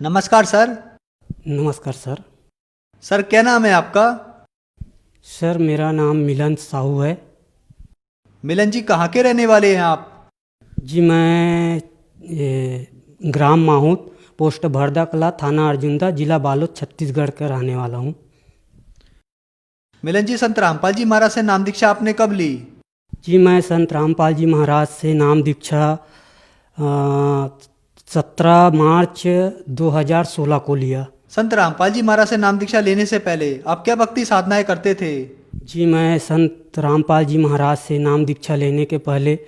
नमस्कार सर। नमस्कार sir. Sir क्या नाम है आपका? सर मेरा नाम मिलन साहू है। मिलन जी कहाँ के रहने वाले हैं आप? जी मैं ग्राम माहूत, पोस्ट भरदा कला, थाना अर्जुंदा, जिला बालोद, छत्तीसगढ़ का रहने वाला हूँ। मिलन जी, संत रामपाल जी महाराज से नाम दीक्षा आपने कब ली? जी मैं संत रामपाल जी महाराज से नाम दीक्षा 17 मार्च 2016 को लिया। संत रामपाल जी महाराज से नाम दीक्षा लेने से पहले आप क्या भक्ति साधनाएं करते थे? जी मैं संत रामपाल जी महाराज से नाम दीक्षा लेने के पहले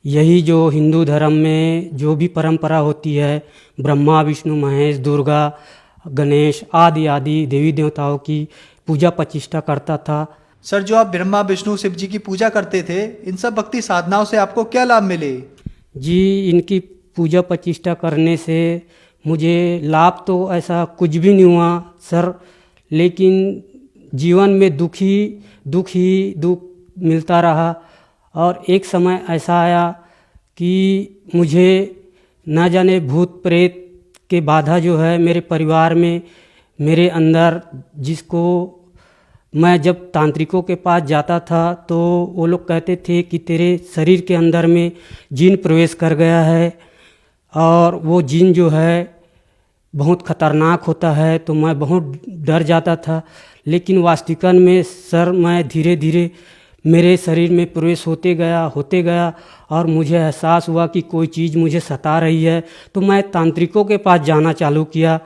यही जो हिंदू धर्म में जो भी परंपरा होती है, ब्रह्मा विष्णु महेश दुर्गा गणेश आदि आदि देवी देवताओं की पूजा प्रतिष्ठा करता था। सर जो आप ब्रह्मा विष्णु शिव जी की पूजा करते थे, इन सब भक्ति साधनाओं से आपको क्या लाभ मिले? जी इनकी पूजा प्रतिष्ठा करने से मुझे लाभ तो ऐसा कुछ भी नहीं हुआ सर, लेकिन जीवन में दुख ही दुख मिलता रहा। और एक समय ऐसा आया कि मुझे ना जाने भूत प्रेत के बाधा जो है मेरे परिवार में, मेरे अंदर, जिसको मैं जब तांत्रिकों के पास जाता था तो वो लोग कहते थे कि तेरे शरीर के अंदर में जिन प्रवेश कर गया है और वो जिन जो है बहुत खतरनाक होता है, तो मैं बहुत डर जाता था। लेकिन वास्तविकता में सर मैं धीरे धीरे मेरे शरीर में प्रवेश होते गया और मुझे एहसास हुआ कि कोई चीज़ मुझे सता रही है। तो मैं तांत्रिकों के पास जाना चालू किया।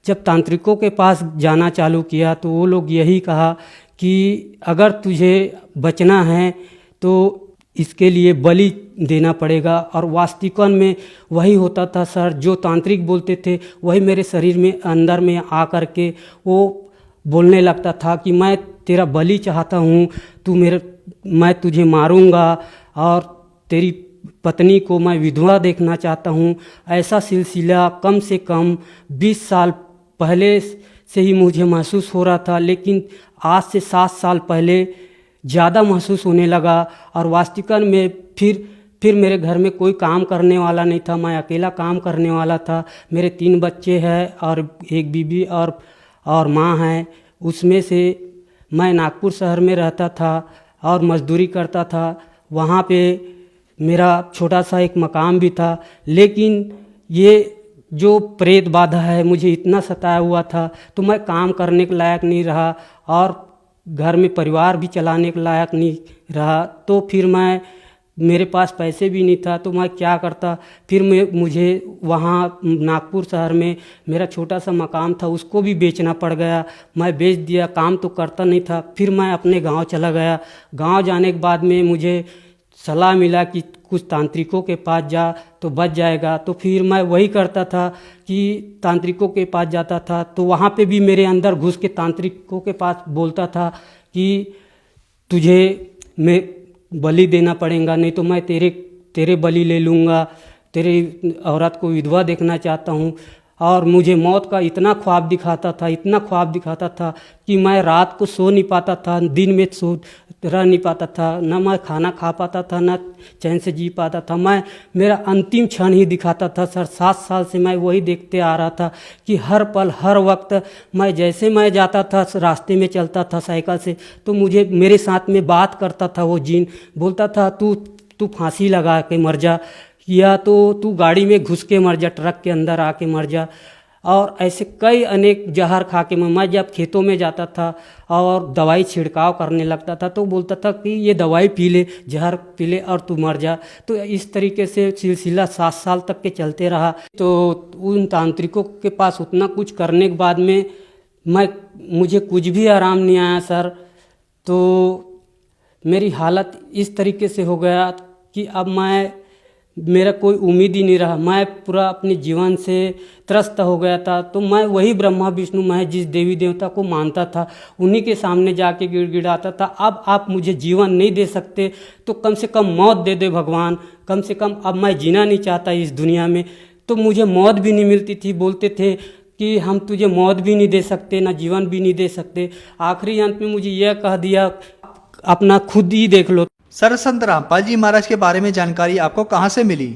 जब तांत्रिकों के पास जाना चालू किया तो वो लोग यही कहा कि अगर तुझे बचना है तो इसके लिए बलि देना पड़ेगा। और वास्तविकता में वही होता था सर, जो तांत्रिक बोलते थे वही मेरे शरीर में अंदर में आकर के वो बोलने लगता था कि मैं तेरा बलि चाहता हूँ, मैं तुझे मारूंगा और तेरी पत्नी को मैं विधवा देखना चाहता हूँ। ऐसा सिलसिला कम से कम 20 साल पहले से ही मुझे महसूस हो रहा था, लेकिन आज से 7 साल पहले ज़्यादा महसूस होने लगा। और वास्तविकता में फिर मेरे घर में कोई काम करने वाला नहीं था, मैं अकेला काम करने वाला था। मेरे 3 बच्चे हैं और एक बीबी और माँ है। उसमें से मैं नागपुर शहर में रहता था और मजदूरी करता था। वहाँ पे मेरा छोटा सा एक मकान भी था, लेकिन ये जो प्रेत बाधा है मुझे इतना सताया हुआ था तो मैं काम करने के लायक नहीं रहा और घर में परिवार भी चलाने के लायक नहीं रहा। तो फिर मेरे पास पैसे भी नहीं था, तो मैं क्या करता, फिर मुझे वहाँ नागपुर शहर में मेरा छोटा सा मकान था, उसको भी बेचना पड़ गया। मैं बेच दिया, काम तो करता नहीं था। फिर मैं अपने गांव चला गया। गांव जाने के बाद में मुझे सलाह मिला कि कुछ तांत्रिकों के पास जा तो बच जाएगा। तो फिर मैं वही करता था कि तांत्रिकों के पास जाता था, तो वहाँ पे भी मेरे अंदर घुस के तांत्रिकों के पास बोलता था कि तुझे मैं बलि देना पड़ेगा, नहीं तो मैं तेरे बलि ले लूँगा, तेरे औरत को विधवा देखना चाहता हूँ। और मुझे मौत का इतना ख्वाब दिखाता था कि मैं रात को सो नहीं पाता था, दिन में रह नहीं पाता था, न मैं खाना खा पाता था, न चैन से जी पाता था। मेरा अंतिम क्षण ही दिखाता था सर। 7 साल से मैं वही देखते आ रहा था कि हर पल हर वक्त मैं जाता था, रास्ते में चलता था साइकिल से, तो मेरे साथ में बात करता था वो जिन, बोलता था तू फांसी लगा के मर जा, या तो तू गाड़ी में घुस के मर जा, ट्रक के अंदर आके मर जा। और ऐसे कई अनेक जहर खा के मैं जब खेतों में जाता था और दवाई छिड़काव करने लगता था तो बोलता था कि ये दवाई पी ले, जहर पी ले और तू मर जा। तो इस तरीके से सिलसिला 7 साल तक के चलते रहा। तो उन तांत्रिकों के पास उतना कुछ करने के बाद में मुझे कुछ भी आराम नहीं आया सर। तो मेरी हालत इस तरीके से हो गया कि अब मेरा कोई उम्मीद ही नहीं रहा। मैं पूरा अपने जीवन से त्रस्त हो गया था। तो मैं वही ब्रह्मा विष्णु महेश जिस देवी देवता को मानता था, उन्हीं के सामने जाके गिड़गिड़ाता था, अब आप मुझे जीवन नहीं दे सकते तो कम से कम मौत दे दे भगवान, कम से कम अब मैं जीना नहीं चाहता इस दुनिया में। तो मुझे मौत भी नहीं मिलती थी। बोलते थे कि हम तुझे मौत भी नहीं दे सकते, ना जीवन भी नहीं दे सकते। आखिरी अंत में मुझे यह कह दिया अपना खुद ही देख लो। सर संत रामपाल जी महाराज के बारे में जानकारी आपको कहाँ से मिली?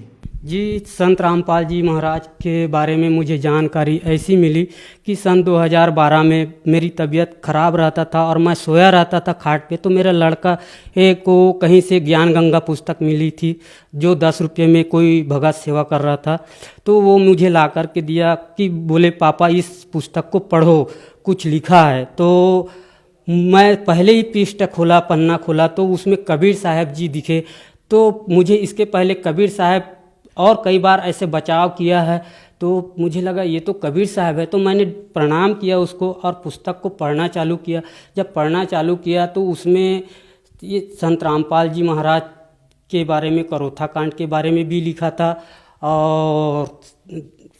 जी, संत रामपाल जी महाराज के बारे में मुझे जानकारी ऐसी मिली कि सन 2012 में मेरी तबीयत खराब रहता था और मैं सोया रहता था खाट पे, तो मेरा लड़का एक को कहीं से ज्ञान गंगा पुस्तक मिली थी जो 10 रुपये में कोई भगत सेवा कर रहा था। तो वो मुझे ला कर के दिया कि बोले पापा इस पुस्तक को पढ़ो, कुछ लिखा है। तो मैं पहले ही पृष्ठ खोला, पन्ना खोला, तो उसमें कबीर साहब जी दिखे। तो मुझे इसके पहले कबीर साहब और कई बार ऐसे बचाव किया है, तो मुझे लगा ये तो कबीर साहब है। तो मैंने प्रणाम किया उसको और पुस्तक को पढ़ना चालू किया। जब पढ़ना चालू किया तो उसमें ये संत रामपाल जी महाराज के बारे में, करोथा कांड के बारे में भी लिखा था और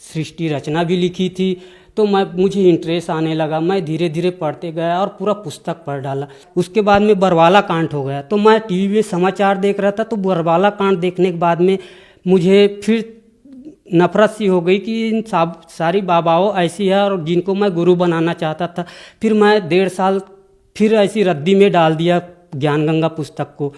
सृष्टि रचना भी लिखी थी। तो मुझे इंटरेस्ट आने लगा, मैं धीरे धीरे पढ़ते गया और पूरा पुस्तक पढ़ डाला। उसके बाद में बरवाला कांड हो गया। तो मैं टीवी में समाचार देख रहा था, तो बरवाला कांड देखने के बाद में मुझे फिर नफरत सी हो गई कि इन सारी बाबाओं ऐसी है और जिनको मैं गुरु बनाना चाहता था। फिर मैं 1.5 साल फिर ऐसी रद्दी में डाल दिया ज्ञान गंगा पुस्तक को।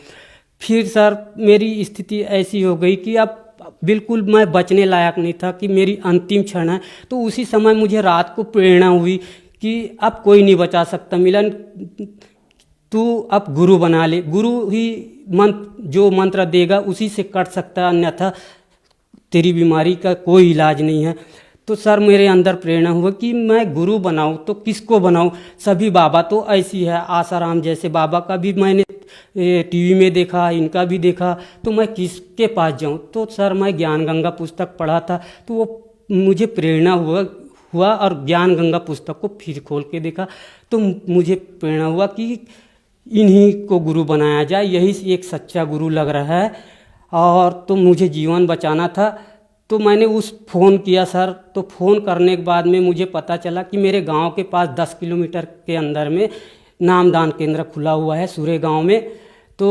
फिर सर मेरी स्थिति ऐसी हो गई कि अब बिल्कुल मैं बचने लायक नहीं था, कि मेरी अंतिम क्षण है। तो उसी समय मुझे रात को प्रेरणा हुई कि अब कोई नहीं बचा सकता मिलन, तू अब गुरु बना ले, गुरु ही जो मंत्र देगा उसी से कट सकता है, अन्यथा तेरी बीमारी का कोई इलाज नहीं है। तो सर मेरे अंदर प्रेरणा हुआ कि मैं गुरु बनाऊं तो किसको बनाऊं, सभी बाबा तो ऐसी है, आसाराम जैसे बाबा का भी मैंने टीवी में देखा, इनका भी देखा, तो मैं किसके पास जाऊं। तो सर मैं ज्ञान गंगा पुस्तक पढ़ा था, तो वो मुझे प्रेरणा हुआ और ज्ञान गंगा पुस्तक को फिर खोल के देखा, तो मुझे प्रेरणा हुआ कि इन्हीं को गुरु बनाया जाए, यही एक सच्चा गुरु लग रहा है। और तो मुझे जीवन बचाना था, तो मैंने फ़ोन किया सर। तो फ़ोन करने के बाद में मुझे पता चला कि मेरे गांव के पास 10 किलोमीटर के अंदर में नामदान केंद्र खुला हुआ है सूरे गांव में। तो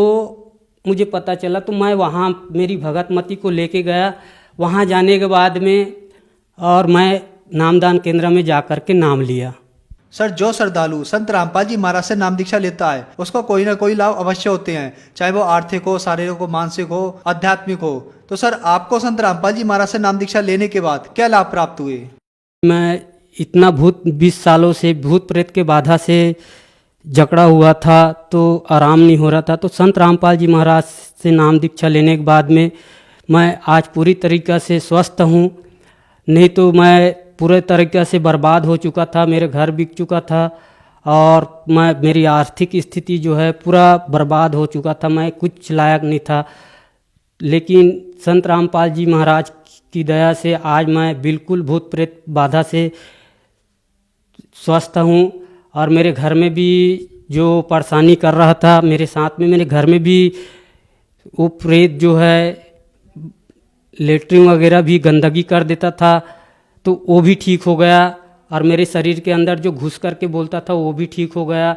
मुझे पता चला, तो मैं वहाँ मेरी भगतमती को लेके गया। वहाँ जाने के बाद में और मैं नामदान केंद्र में जा कर के नाम लिया। सर, जो श्रद्धालु संत रामपाल जी महाराज से नाम दीक्षा लेता है उसको कोई ना कोई लाभ अवश्य होते हैं, चाहे वो आर्थिक हो, शारीरिक हो, मानसिक हो, आध्यात्मिक हो। तो सर आपको संत रामपाल जी महाराज से नाम दीक्षा लेने के बाद क्या लाभ प्राप्त हुए? मैं इतना 20 सालों से भूत प्रेत के बाधा से जकड़ा हुआ था, तो आराम नहीं हो रहा था। तो संत रामपाल जी महाराज से नाम दीक्षा लेने के बाद में मैं आज पूरी तरीक़ा से स्वस्थ हूँ। नहीं तो मैं पूरे तरीक़े से बर्बाद हो चुका था, मेरे घर बिक चुका था और मेरी आर्थिक स्थिति जो है पूरा बर्बाद हो चुका था, मैं कुछ लायक नहीं था। लेकिन संत रामपाल जी महाराज की दया से आज मैं बिल्कुल भूत प्रेत बाधा से स्वस्थ हूँ। और मेरे घर में भी जो परेशानी कर रहा था मेरे साथ में, मेरे घर में भी वो प्रेत जो है लेटरिन वगैरह भी गंदगी कर देता था, तो वो भी ठीक हो गया। और मेरे शरीर के अंदर जो घुस करके बोलता था वो भी ठीक हो गया।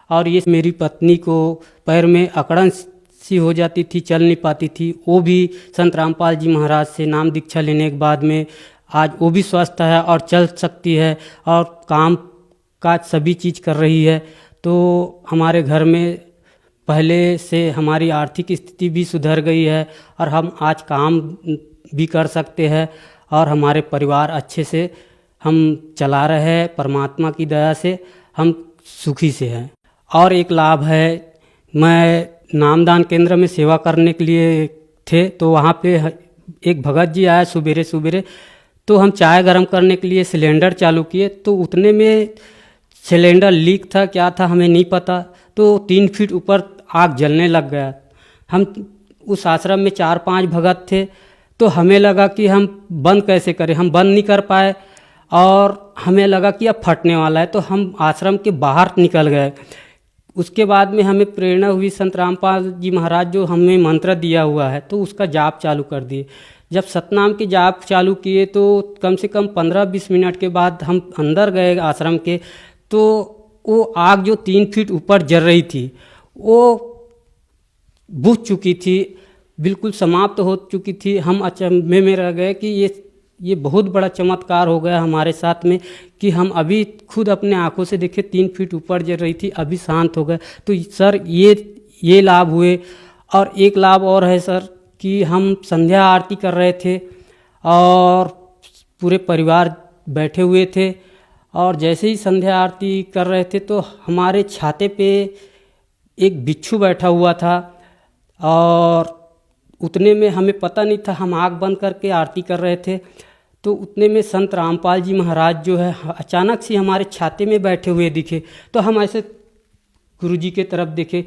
और ये मेरी पत्नी को पैर में अकड़न सी हो जाती थी, चल नहीं पाती थी, वो भी संत रामपाल जी महाराज से नाम दीक्षा लेने के बाद में आज वो भी स्वस्थ है और चल सकती है और काम काज सभी चीज़ कर रही है। तो हमारे घर में पहले से हमारी आर्थिक स्थिति भी सुधर गई है और हम आज काम भी कर सकते हैं और हमारे परिवार अच्छे से हम चला रहे हैं। परमात्मा की दया से हम सुखी से हैं। और एक लाभ है, मैं नामदान केंद्र में सेवा करने के लिए थे, तो वहाँ पे एक भगत जी आया सुबेरे सुबेरे, तो हम चाय गर्म करने के लिए सिलेंडर चालू किए, तो उतने में सिलेंडर लीक था, क्या था हमें नहीं पता, तो 3 फीट ऊपर आग जलने लग गया। हम उस आश्रम में 4-5 भगत थे, तो हमें लगा कि हम बंद कैसे करें, हम बंद नहीं कर पाए और हमें लगा कि अब फटने वाला है, तो हम आश्रम के बाहर निकल गए। उसके बाद में हमें प्रेरणा हुई, संत रामपाल जी महाराज जो हमें मंत्र दिया हुआ है तो उसका जाप चालू कर दिए। जब सतनाम के जाप चालू किए तो कम से कम 15-20 मिनट के बाद हम अंदर गए आश्रम के, तो वो आग जो 3 फीट ऊपर जल रही थी वो बुझ चुकी थी, बिल्कुल समाप्त हो चुकी थी। हम अचंभे में रह गए कि ये बहुत बड़ा चमत्कार हो गया हमारे साथ में कि हम अभी खुद अपने आंखों से देखे 3 फीट ऊपर जल रही थी, अभी शांत हो गए। तो सर ये लाभ हुए। और एक लाभ और है सर कि हम संध्या आरती कर रहे थे और पूरे परिवार बैठे हुए थे, और जैसे ही संध्या आरती कर रहे थे तो हमारे छाते पे एक बिच्छू बैठा हुआ था, और उतने में हमें पता नहीं था, हम आँख बंद करके आरती कर रहे थे। तो उतने में संत रामपाल जी महाराज जो है अचानक से हमारे छाते में बैठे हुए दिखे। तो हम ऐसे गुरुजी के तरफ देखे,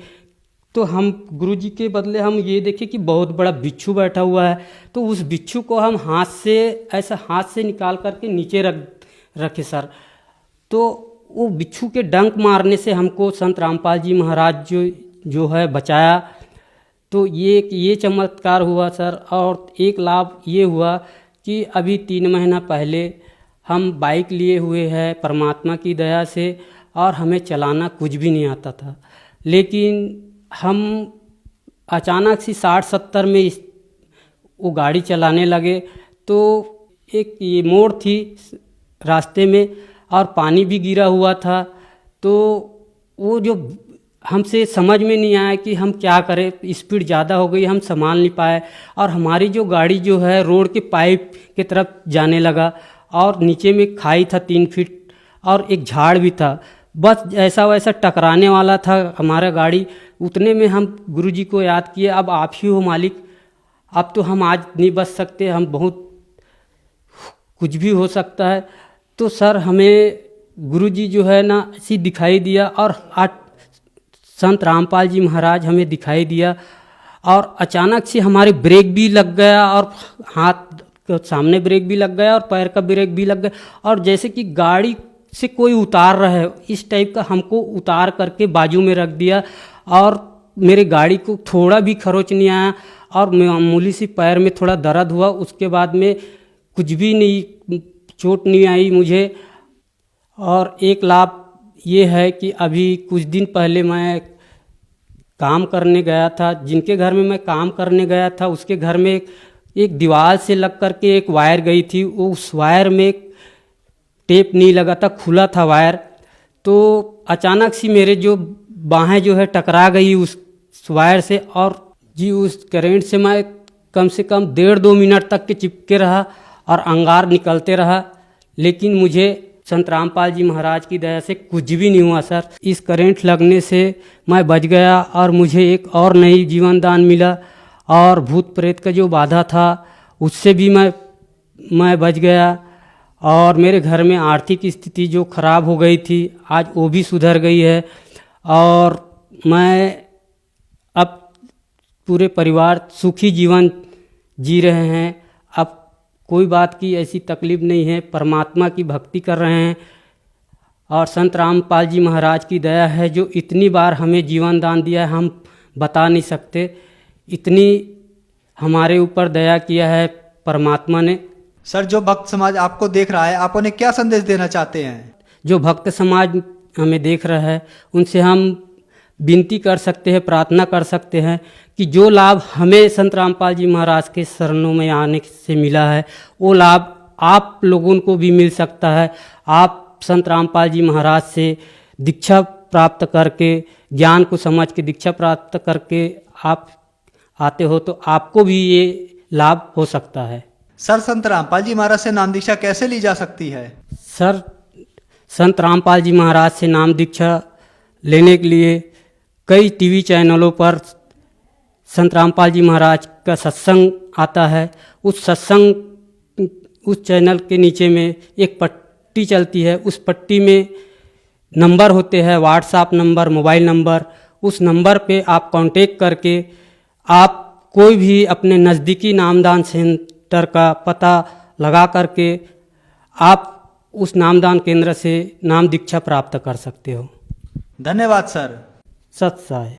तो हम गुरुजी के बदले हम ये देखे कि बहुत बड़ा बिच्छू बैठा हुआ है। तो उस बिच्छू को हम हाथ से निकाल करके नीचे रखे सर। तो वो बिच्छू के डंक मारने से हमको संत रामपाल जी महाराज जो है बचाया। तो ये चमत्कार हुआ सर। और एक लाभ ये हुआ कि अभी 3 महीना पहले हम बाइक लिए हुए हैं परमात्मा की दया से, और हमें चलाना कुछ भी नहीं आता था, लेकिन हम अचानक से 60-70 में वो गाड़ी चलाने लगे। तो एक ये मोड़ थी रास्ते में और पानी भी गिरा हुआ था। तो वो जो हमसे समझ में नहीं आया कि हम क्या करें, स्पीड ज़्यादा हो गई, हम संभाल नहीं पाए, और हमारी जो गाड़ी जो है रोड के पाइप की तरफ जाने लगा, और नीचे में खाई था 3 फीट और एक झाड़ भी था। बस ऐसा वैसा टकराने वाला था हमारा गाड़ी। उतने में हम गुरुजी को याद किए, अब आप ही हो मालिक, अब तो हम आज नहीं बच सकते, हम बहुत कुछ भी हो सकता है। तो सर हमें गुरुजी जो है ना ऐसी दिखाई दिया, और आज संत रामपाल जी महाराज हमें दिखाई दिया, और अचानक से हमारे ब्रेक भी लग गया, और हाथ के सामने ब्रेक भी लग गया और पैर का ब्रेक भी लग गया, और जैसे कि गाड़ी से कोई उतार रहा है इस टाइप का हमको उतार करके बाजू में रख दिया। और मेरे गाड़ी को थोड़ा भी खरोच नहीं आया, और मामूली सी पैर में थोड़ा दर्द हुआ, उसके बाद में कुछ भी नहीं, चोट नहीं आई मुझे। और एक लाभ ये है कि अभी कुछ दिन पहले मैं काम करने गया था, जिनके घर में मैं काम करने गया था उसके घर में एक दीवार से लग करके एक वायर गई थी, उस वायर में टेप नहीं लगा था, खुला था वायर। तो अचानक से मेरे जो बाहें जो है टकरा गई उस वायर से, और जी उस करंट से मैं कम से कम 1.5-2 मिनट तक के चिपके रहा और अंगार निकलते रहा, लेकिन मुझे संत रामपाल जी महाराज की दया से कुछ भी नहीं हुआ सर। इस करंट लगने से मैं बच गया, और मुझे एक और नई जीवन दान मिला, और भूत प्रेत का जो बाधा था उससे भी मैं बच गया। और मेरे घर में आर्थिक स्थिति जो खराब हो गई थी आज वो भी सुधर गई है, और मैं अब पूरे परिवार सुखी जीवन जी रहे हैं। अब कोई बात की ऐसी तकलीफ नहीं है, परमात्मा की भक्ति कर रहे हैं, और संत रामपाल जी महाराज की दया है जो इतनी बार हमें जीवन दान दिया है, हम बता नहीं सकते, इतनी हमारे ऊपर दया किया है परमात्मा ने। सर जो भक्त समाज आपको देख रहा है, आप उन्हें क्या संदेश देना चाहते हैं? जो भक्त समाज हमें देख रहा है उनसे हम विनती कर सकते हैं, प्रार्थना कर सकते हैं कि जो लाभ हमें संत रामपाल जी महाराज के शरणों में आने से मिला है वो लाभ आप लोगों को भी मिल सकता है। आप संत रामपाल जी महाराज से दीक्षा प्राप्त करके, ज्ञान को समझ के दीक्षा प्राप्त करके आप आते हो तो आपको भी ये लाभ हो सकता है। सर संत रामपाल जी महाराज से नाम दीक्षा कैसे ली जा सकती है? सर संत रामपाल जी महाराज से नाम दीक्षा लेने के लिए कई टीवी चैनलों पर संत रामपाल जी महाराज का सत्संग आता है। उस चैनल के नीचे में एक पट्टी चलती है, उस पट्टी में नंबर होते हैं, व्हाट्सएप नंबर, मोबाइल नंबर। उस नंबर पे आप कांटेक्ट करके आप कोई भी अपने नज़दीकी नामदान सेंटर का पता लगा करके आप उस नामदान केंद्र से नाम दीक्षा प्राप्त कर सकते हो। धन्यवाद सर। सत्साय।